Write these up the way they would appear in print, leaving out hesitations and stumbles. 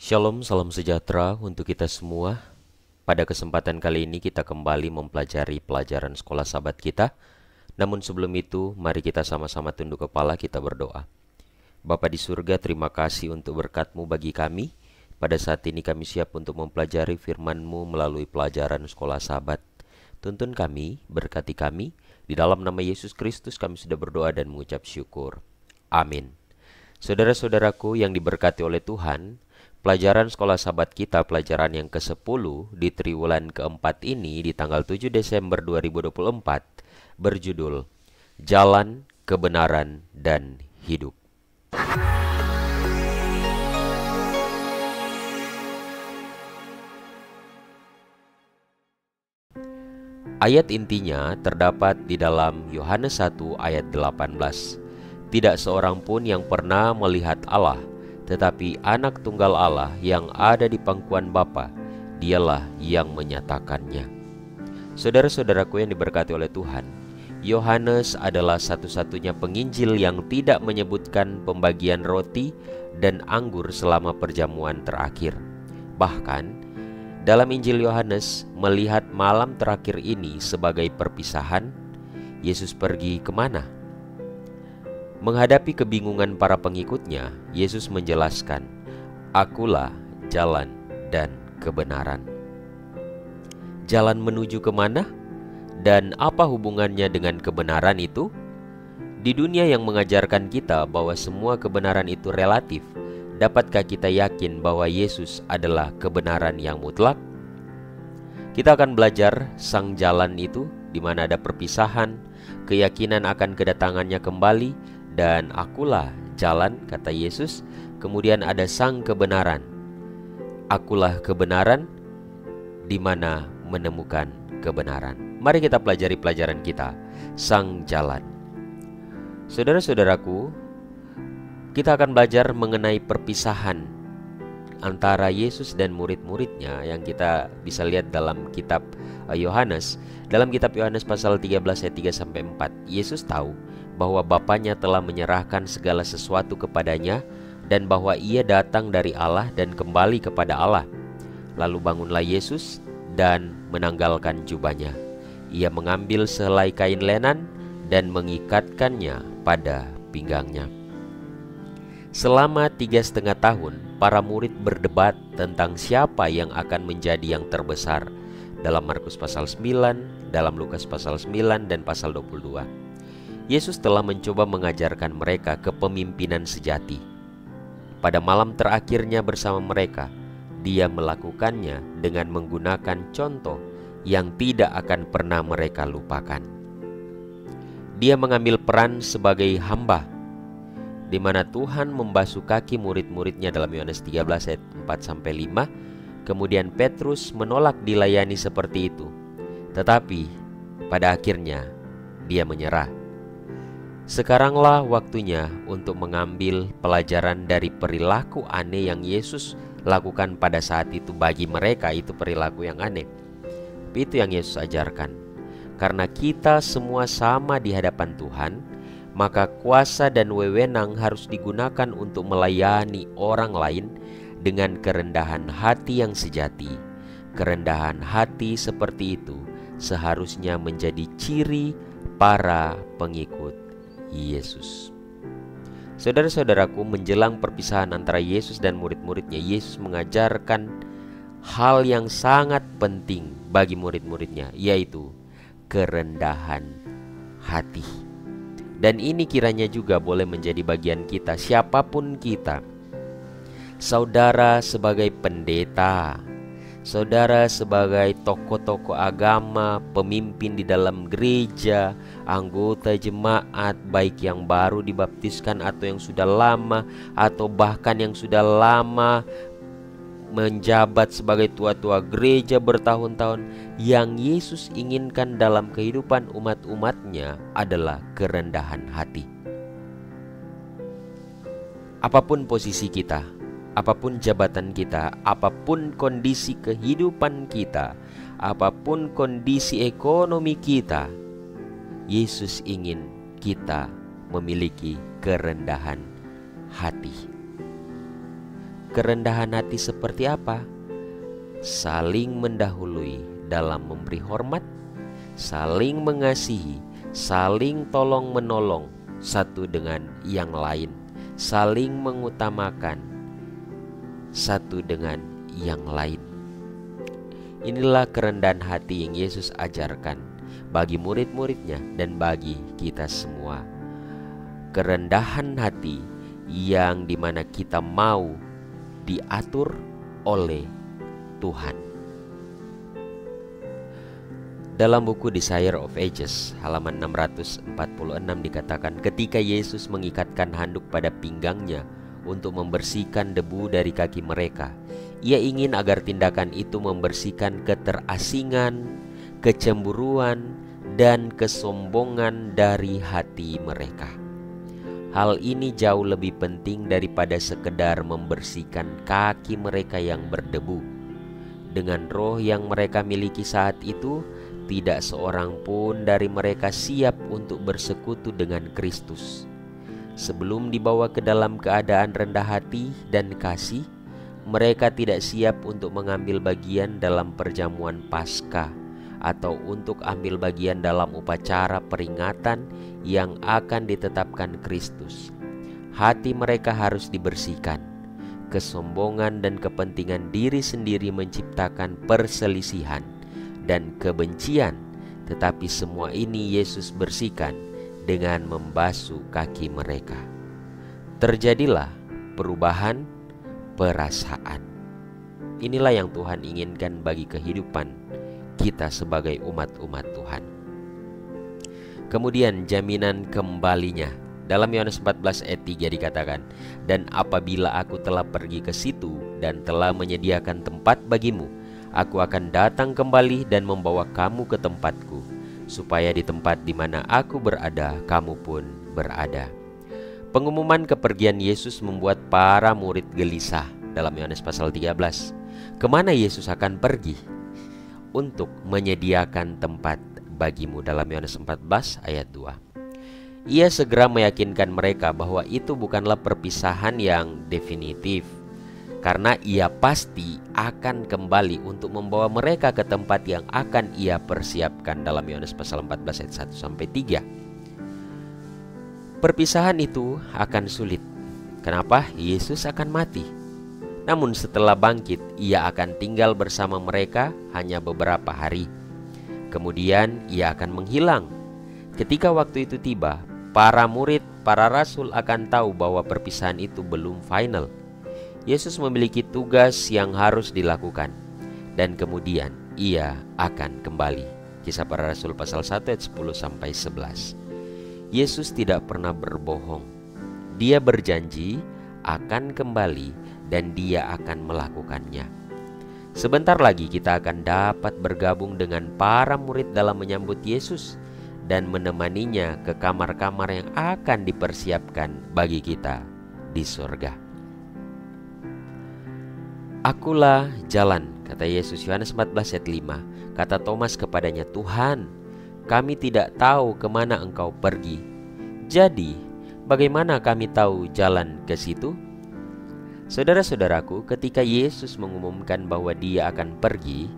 Shalom, salam sejahtera untuk kita semua. Pada kesempatan kali ini kita kembali mempelajari pelajaran sekolah sahabat kita. Namun sebelum itu, mari kita sama-sama tunduk kepala, kita berdoa. Bapa di surga, terima kasih untuk berkat-Mu bagi kami. Pada saat ini kami siap untuk mempelajari firman-Mu melalui pelajaran sekolah sahabat. Tuntun kami, berkati kami. Di dalam nama Yesus Kristus kami sudah berdoa dan mengucap syukur. Amin. Saudara-saudaraku yang diberkati oleh Tuhan, pelajaran sekolah sahabat kita, pelajaran yang ke-10 di triwulan keempat ini di tanggal 7 Desember 2024 berjudul Jalan, Kebenaran, dan Hidup. Ayat intinya terdapat di dalam Yohanes 1 ayat 18. Tidak seorang pun yang pernah melihat Allah, tetapi anak tunggal Allah yang ada di pangkuan Bapa, dialah yang menyatakannya. Saudara-saudaraku yang diberkati oleh Tuhan, Yohanes adalah satu-satunya penginjil yang tidak menyebutkan pembagian roti dan anggur selama perjamuan terakhir. Bahkan, dalam Injil Yohanes melihat malam terakhir ini sebagai perpisahan. Yesus pergi kemana? Menghadapi kebingungan para pengikutnya, Yesus menjelaskan, "Akulah jalan dan kebenaran." Jalan menuju kemana? Dan apa hubungannya dengan kebenaran itu? Di dunia yang mengajarkan kita bahwa semua kebenaran itu relatif, dapatkah kita yakin bahwa Yesus adalah kebenaran yang mutlak? Kita akan belajar sang jalan itu, di mana ada perpisahan, keyakinan akan kedatangannya kembali, dan akulah jalan, kata Yesus. Kemudian ada sang kebenaran. Akulah kebenaran, di mana menemukan kebenaran. Mari kita pelajari pelajaran kita, sang jalan. Saudara-saudaraku, kita akan belajar mengenai perpisahan antara Yesus dan murid-muridnya yang kita bisa lihat dalam kitab Yohanes. Dalam kitab Yohanes pasal 13 ayat 3-4, Yesus tahu bahwa Bapanya telah menyerahkan segala sesuatu kepadanya dan bahwa ia datang dari Allah dan kembali kepada Allah. Lalu bangunlah Yesus dan menanggalkan jubahnya. Ia mengambil sehelai kain lenan dan mengikatkannya pada pinggangnya. Selama 3,5 tahun, para murid berdebat tentang siapa yang akan menjadi yang terbesar. Dalam Markus pasal 9, dalam Lukas pasal 9 dan pasal 22. Yesus telah mencoba mengajarkan mereka kepemimpinan sejati. Pada malam terakhirnya bersama mereka, Dia melakukannya dengan menggunakan contoh yang tidak akan pernah mereka lupakan. Dia mengambil peran sebagai hamba, di mana Tuhan membasuh kaki murid-muridnya dalam Yohanes 13 ayat 4-5. Kemudian Petrus menolak dilayani seperti itu. Tetapi pada akhirnya dia menyerah. Sekaranglah waktunya untuk mengambil pelajaran dari perilaku aneh yang Yesus lakukan pada saat itu. Bagi mereka itu perilaku yang aneh, tapi itu yang Yesus ajarkan. Karena kita semua sama di hadapan Tuhan, maka kuasa dan wewenang harus digunakan untuk melayani orang lain dengan kerendahan hati yang sejati. Kerendahan hati seperti itu seharusnya menjadi ciri para pengikut Yesus. Saudara-saudaraku, menjelang perpisahan antara Yesus dan murid-muridnya, Yesus mengajarkan hal yang sangat penting bagi murid-muridnya, yaitu kerendahan hati. Dan ini kiranya juga boleh menjadi bagian kita, siapapun kita. Saudara sebagai pendeta, saudara sebagai tokoh-tokoh agama, pemimpin di dalam gereja, anggota jemaat, baik yang baru dibaptiskan atau yang sudah lama, atau bahkan yang sudah lama menjabat sebagai tua-tua gereja bertahun-tahun, yang Yesus inginkan dalam kehidupan umat-umatnya adalah kerendahan hati. Apapun posisi kita, apapun jabatan kita, apapun kondisi kehidupan kita, apapun kondisi ekonomi kita, Yesus ingin kita memiliki kerendahan hati. kerendahan hati seperti apa? Saling mendahului dalam memberi hormat, saling mengasihi, saling tolong menolong satu dengan yang lain, saling mengutamakan satu dengan yang lain. Inilah kerendahan hati yang Yesus ajarkan bagi murid-muridnya dan bagi kita semua. Kerendahan hati yang dimana kita mau diatur oleh Tuhan. Dalam buku Desire of Ages halaman 646 dikatakan, ketika Yesus mengikatkan handuk pada pinggangnya untuk membersihkan debu dari kaki mereka, Ia ingin agar tindakan itu membersihkan keterasingan, kecemburuan, dan kesombongan dari hati mereka. Hal ini jauh lebih penting daripada sekedar membersihkan kaki mereka yang berdebu. Dengan roh yang mereka miliki saat itu, tidak seorang pun dari mereka siap untuk bersekutu dengan Kristus. Sebelum dibawa ke dalam keadaan rendah hati dan kasih, mereka tidak siap untuk mengambil bagian dalam perjamuan Paskah atau untuk ambil bagian dalam upacara peringatan yang akan ditetapkan Kristus. Hati mereka harus dibersihkan. Kesombongan dan kepentingan diri sendiri menciptakan perselisihan dan kebencian, tetapi semua ini Yesus bersihkan dengan membasuh kaki mereka. Terjadilah perubahan perasaan. Inilah yang Tuhan inginkan bagi kehidupan kita sebagai umat-umat Tuhan. Kemudian jaminan kembalinya. Dalam Yohanes 14 ayat 3 dikatakan, dan apabila aku telah pergi ke situ dan telah menyediakan tempat bagimu, aku akan datang kembali dan membawa kamu ke tempatku, supaya di tempat di mana aku berada, kamu pun berada. Pengumuman kepergian Yesus membuat para murid gelisah. Dalam Yohanes pasal 13, kemana Yesus akan pergi? Untuk menyediakan tempat bagimu. Dalam Yohanes 14 ayat 2. Ia segera meyakinkan mereka bahwa itu bukanlah perpisahan yang definitif, karena ia pasti akan kembali untuk membawa mereka ke tempat yang akan ia persiapkan. Dalam Yohanes pasal 14 ayat 1-3. Perpisahan itu akan sulit. Kenapa? Yesus akan mati. Namun setelah bangkit, ia akan tinggal bersama mereka hanya beberapa hari. Kemudian ia akan menghilang. Ketika waktu itu tiba, para murid, para rasul akan tahu bahwa perpisahan itu belum final. Yesus memiliki tugas yang harus dilakukan, dan kemudian ia akan kembali. Kisah Para Rasul pasal 1 ayat 10-11. Yesus tidak pernah berbohong. Dia berjanji akan kembali dan dia akan melakukannya. Sebentar lagi kita akan dapat bergabung dengan para murid dalam menyambut Yesus dan menemaninya ke kamar-kamar yang akan dipersiapkan bagi kita di surga. Akulah jalan, kata Yesus. Yohanes 14 ayat 5. Kata Thomas kepadanya, Tuhan, kami tidak tahu kemana engkau pergi. Jadi, bagaimana kami tahu jalan ke situ? Saudara-saudaraku, ketika Yesus mengumumkan bahwa dia akan pergi,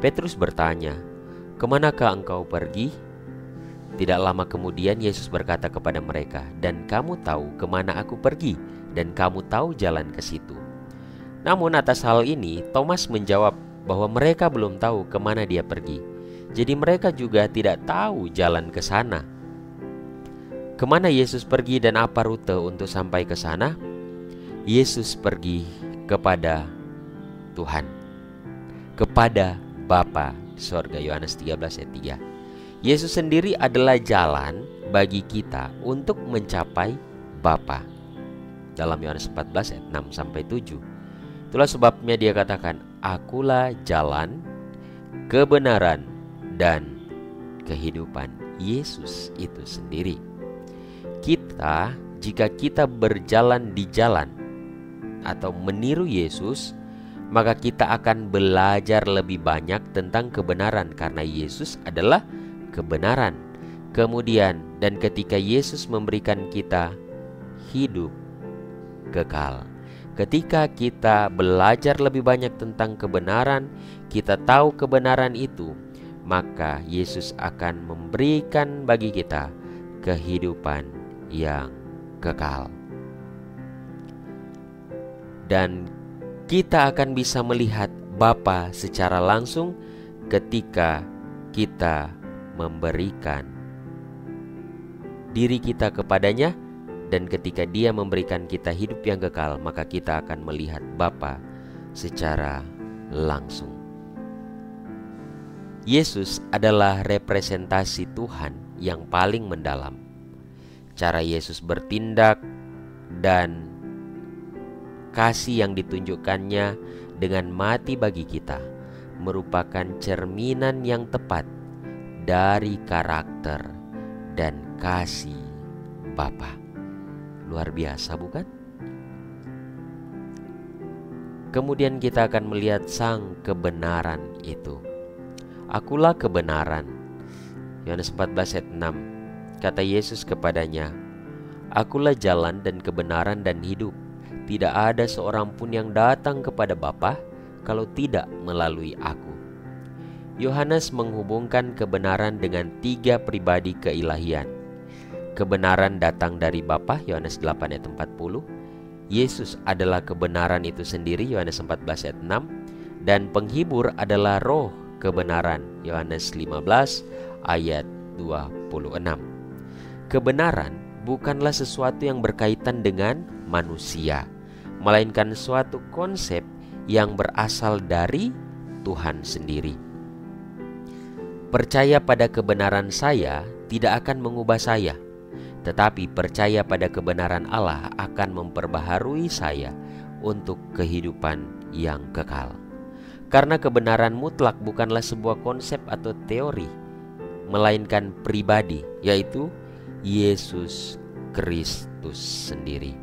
Petrus bertanya, kemanakah engkau pergi? Tidak lama kemudian Yesus berkata kepada mereka, dan kamu tahu kemana aku pergi, dan kamu tahu jalan ke situ. Namun atas hal ini, Thomas menjawab bahwa mereka belum tahu kemana dia pergi. Jadi mereka juga tidak tahu jalan ke sana. Kemana Yesus pergi dan apa rute untuk sampai ke sana? Yesus pergi kepada Tuhan, kepada Bapa sorga. Yohanes 13 ayat 3. Yesus sendiri adalah jalan bagi kita untuk mencapai Bapa. Dalam Yohanes 14 ayat 6-7. Itulah sebabnya dia katakan, akulah jalan, kebenaran, dan kehidupan. Yesus itu sendiri. Jika kita berjalan di jalan atau meniru Yesus, maka kita akan belajar lebih banyak tentang kebenaran, karena Yesus adalah kebenaran. Kemudian, dan ketika Yesus memberikan kita hidup kekal, Ketika kita belajar lebih banyak tentang kebenaran, kita tahu kebenaran itu, maka Yesus akan memberikan bagi kita kehidupan yang kekal. Dan kita akan bisa melihat Bapa secara langsung ketika kita memberikan diri kita kepadanya. Dan ketika Dia memberikan kita hidup yang kekal, maka kita akan melihat Bapa secara langsung. Yesus adalah representasi Tuhan yang paling mendalam. Cara Yesus bertindak dan kasih yang ditunjukkannya dengan mati bagi kita merupakan cerminan yang tepat dari karakter dan kasih Bapa. Luar biasa, bukan? Kemudian kita akan melihat sang kebenaran itu. Akulah kebenaran. Yohanes 14 ayat 6. Kata Yesus kepadanya, Akulah jalan dan kebenaran dan hidup. Tidak ada seorang pun yang datang kepada Bapa kalau tidak melalui aku. Yohanes menghubungkan kebenaran dengan 3 pribadi keilahian. Kebenaran datang dari Bapa, Yohanes 8 ayat 40. Yesus adalah kebenaran itu sendiri, Yohanes 14 ayat 6. Dan penghibur adalah roh kebenaran, Yohanes 15 ayat 26. Kebenaran bukanlah sesuatu yang berkaitan dengan manusia, melainkan suatu konsep yang berasal dari Tuhan sendiri. Percaya pada kebenaran saya tidak akan mengubah saya, tetapi percaya pada kebenaran Allah akan memperbaharui saya untuk kehidupan yang kekal. Karena kebenaran mutlak bukanlah sebuah konsep atau teori, melainkan pribadi, yaitu Yesus Kristus sendiri.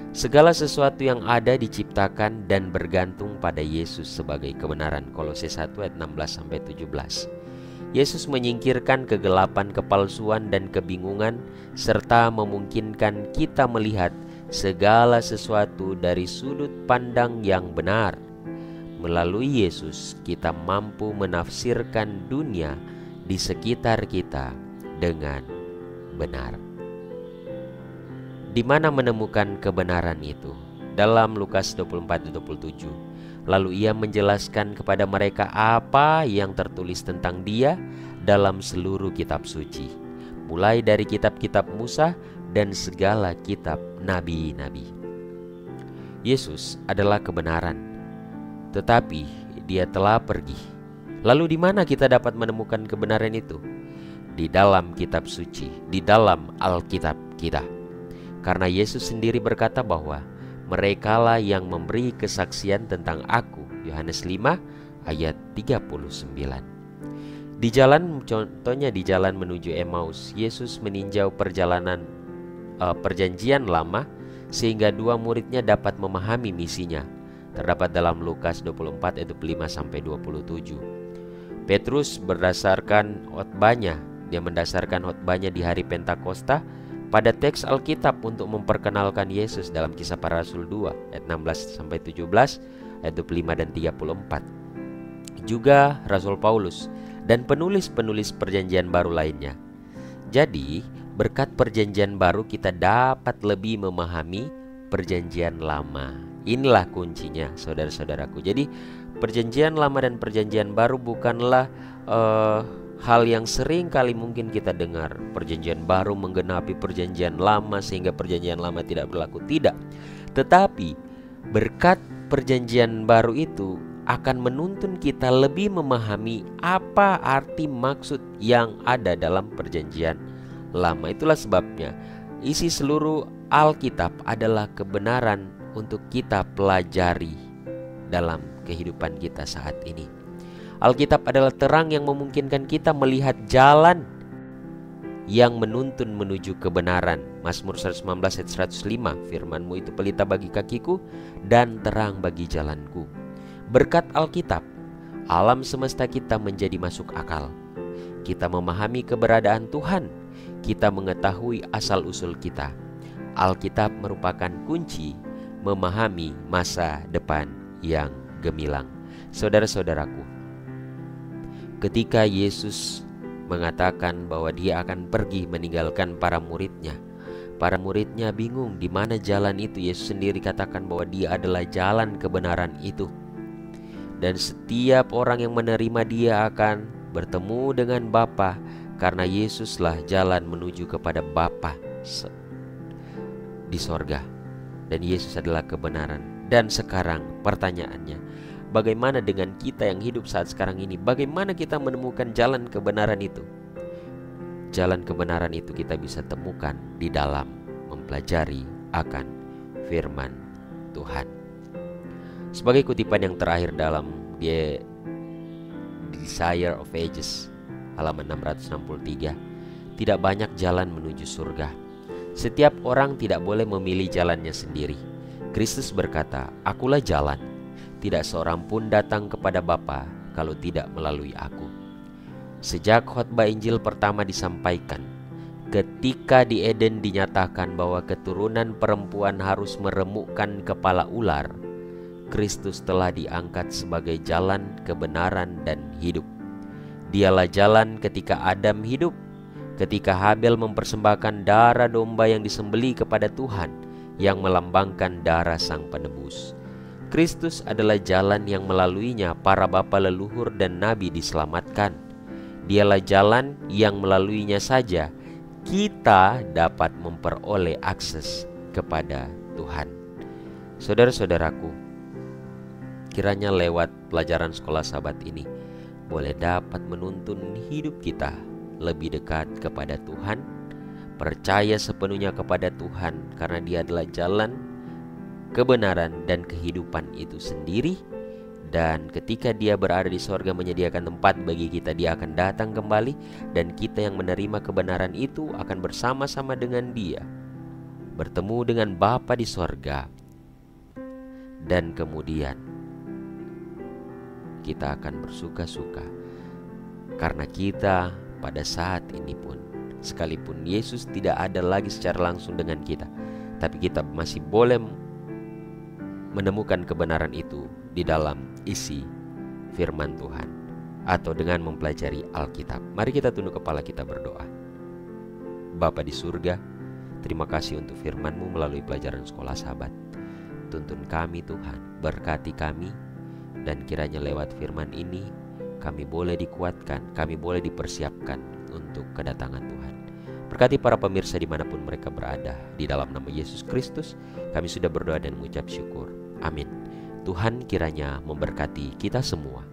Segala sesuatu yang ada diciptakan dan bergantung pada Yesus sebagai kebenaran. Kolose 1 ayat 16-17. Yesus menyingkirkan kegelapan, kepalsuan, dan kebingungan, serta memungkinkan kita melihat segala sesuatu dari sudut pandang yang benar. Melalui Yesus, kita mampu menafsirkan dunia di sekitar kita dengan benar. Di mana menemukan kebenaran itu? Dalam Lukas 24-27. Lalu Ia menjelaskan kepada mereka apa yang tertulis tentang Dia dalam seluruh kitab suci, mulai dari kitab-kitab Musa dan segala kitab nabi-nabi. Yesus adalah kebenaran, tetapi Dia telah pergi. Lalu di mana kita dapat menemukan kebenaran itu? Di dalam kitab suci, di dalam Alkitab kita. Karena Yesus sendiri berkata bahwa merekalah yang memberi kesaksian tentang aku, Yohanes 5 ayat 39. Di jalan, contohnya di jalan menuju Emmaus, Yesus meninjau perjanjian lama sehingga 2 muridnya dapat memahami misinya. Terdapat dalam Lukas 24 ayat 25-27. Petrus berdasarkan khotbahnya, dia mendasarkan khotbahnya di hari Pentakosta pada teks Alkitab untuk memperkenalkan Yesus dalam Kisah Para Rasul 2 ayat 16-17, ayat 25 dan 34. Juga Rasul Paulus dan penulis-penulis perjanjian baru lainnya. Jadi, berkat perjanjian baru kita dapat lebih memahami perjanjian lama. Inilah kuncinya, saudara-saudaraku. Jadi, perjanjian lama dan perjanjian baru bukanlah hal yang sering kali mungkin kita dengar. Perjanjian baru menggenapi perjanjian lama sehingga perjanjian lama tidak berlaku. Tidak. Tetapi berkat perjanjian baru itu akan menuntun kita lebih memahami apa arti maksud yang ada dalam perjanjian lama. Itulah sebabnya isi seluruh Alkitab adalah kebenaran untuk kita pelajari dalam kehidupan kita saat ini. Alkitab adalah terang yang memungkinkan kita melihat jalan yang menuntun menuju kebenaran. Mazmur 119 ayat 105, firman-Mu itu pelita bagi kakiku dan terang bagi jalanku. Berkat Alkitab, alam semesta kita menjadi masuk akal. Kita memahami keberadaan Tuhan. Kita mengetahui asal-usul kita. Alkitab merupakan kunci memahami masa depan yang gemilang. Saudara-saudaraku, ketika Yesus mengatakan bahwa dia akan pergi meninggalkan para muridnya bingung di mana jalan itu. Yesus sendiri katakan bahwa dia adalah jalan kebenaran itu, dan setiap orang yang menerima dia akan bertemu dengan Bapa, karena Yesuslah jalan menuju kepada Bapa di sorga, dan Yesus adalah kebenaran. Dan sekarang pertanyaannya, bagaimana dengan kita yang hidup saat sekarang ini? Bagaimana kita menemukan jalan kebenaran itu? Jalan kebenaran itu kita bisa temukan di dalam mempelajari akan firman Tuhan. Sebagai kutipan yang terakhir dalam The Desire of Ages, halaman 663, tidak banyak jalan menuju surga. Setiap orang tidak boleh memilih jalannya sendiri. Kristus berkata, "Akulah jalan. Tidak seorang pun datang kepada Bapa kalau tidak melalui aku." Sejak khotbah Injil pertama disampaikan, ketika di Eden dinyatakan bahwa keturunan perempuan harus meremukkan kepala ular, Kristus telah diangkat sebagai jalan, kebenaran, dan hidup. Dialah jalan ketika Adam hidup, ketika Habel mempersembahkan darah domba yang disembelih kepada Tuhan, yang melambangkan darah Sang Penebus. Kristus adalah jalan yang melaluinya para bapa leluhur dan nabi diselamatkan. Dialah jalan yang melaluinya saja kita dapat memperoleh akses kepada Tuhan. Saudara-saudaraku, kiranya lewat pelajaran sekolah Sabat ini boleh dapat menuntun hidup kita lebih dekat kepada Tuhan, percaya sepenuhnya kepada Tuhan karena Dia adalah jalan, kebenaran, dan kehidupan itu sendiri. Dan ketika Dia berada di sorga menyediakan tempat bagi kita, Dia akan datang kembali, dan kita yang menerima kebenaran itu akan bersama-sama dengan Dia bertemu dengan Bapa di sorga. Dan kemudian kita akan bersuka-suka karena kita pada saat ini pun, sekalipun Yesus tidak ada lagi secara langsung dengan kita, tapi kita masih boleh menemukan kebenaran itu di dalam isi firman Tuhan atau dengan mempelajari Alkitab. Mari kita tunduk kepala, kita berdoa. Bapa di surga, terima kasih untuk firman-Mu melalui pelajaran sekolah Sabat. Tuntun kami Tuhan, berkati kami, dan kiranya lewat firman ini kami boleh dikuatkan, kami boleh dipersiapkan untuk kedatangan Tuhan. Berkati para pemirsa dimanapun mereka berada. Di dalam nama Yesus Kristus kami sudah berdoa dan mengucap syukur. Amin. Tuhan kiranya memberkati kita semua.